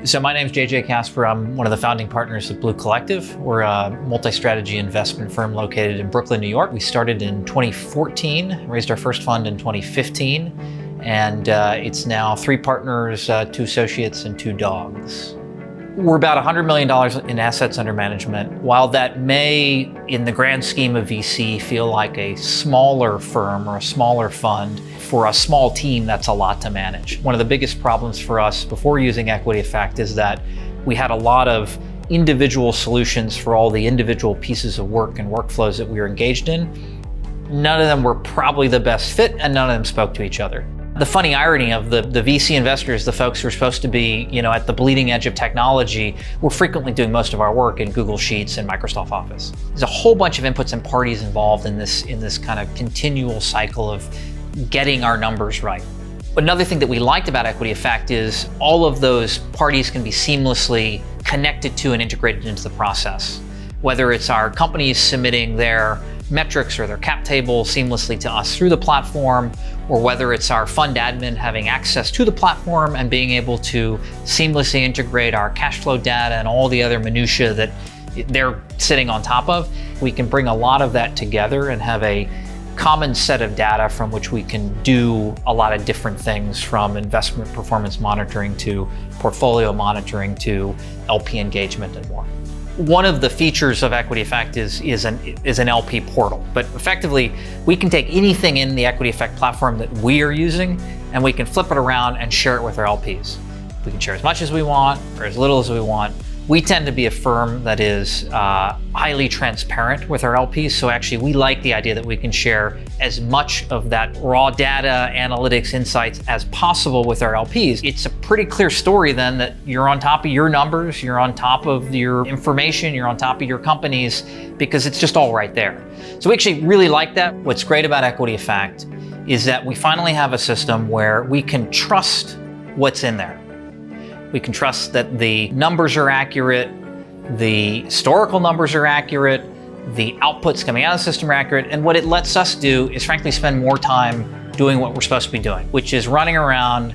So my name is JJ Casper. I'm one of the founding partners of Blue Collective. We're a multi-strategy investment firm located in Brooklyn, New York. We started in 2014, raised our first fund in 2015, and it's now 3 partners, 2 associates, and 2 dogs. We're about $100 million in assets under management. While that may, in the grand scheme of VC, feel like a smaller firm or a smaller fund, for a small team, that's a lot to manage. One of the biggest problems for us before using Equity Effect is that we had a lot of individual solutions for all the individual pieces of work and workflows that we were engaged in. None of them were probably the best fit, and none of them spoke to each other. The funny irony of the VC investors, the folks who are supposed to be, at the bleeding edge of technology, we're frequently doing most of our work in Google Sheets and Microsoft Office. There's a whole bunch of inputs and parties involved in this kind of continual cycle of getting our numbers right. Another thing that we liked about Equity Effect is all of those parties can be seamlessly connected to and integrated into the process. Whether it's our companies submitting their metrics or their cap table seamlessly to us through the platform, or whether it's our fund admin having access to the platform and being able to seamlessly integrate our cash flow data and all the other minutia that they're sitting on top of, we can bring a lot of that together and have a common set of data from which we can do a lot of different things, from investment performance monitoring to portfolio monitoring to LP engagement and more. One of the features of Equity Effect is an LP portal, but effectively we can take anything in the Equity Effect platform that we are using and we can flip it around and share it with our LPs. We can share as much as we want or as little as we want. We tend to be a firm that is highly transparent with our LPs, so actually we like the idea that we can share as much of that raw data, analytics, insights as possible with our LPs. It's a pretty clear story then that you're on top of your numbers, you're on top of your information, you're on top of your companies, because it's just all right there. So we actually really like that. What's great about Equity Effect is that we finally have a system where we can trust what's in there. We can trust that the numbers are accurate, the historical numbers are accurate, the outputs coming out of the system are accurate, and what it lets us do is frankly spend more time doing what we're supposed to be doing, which is running around,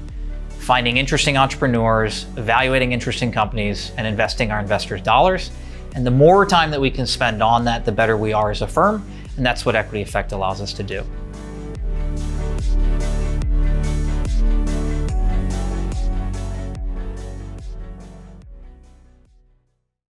finding interesting entrepreneurs, evaluating interesting companies, and investing our investors' dollars. And the more time that we can spend on that, the better we are as a firm, and that's what Equity Effect allows us to do.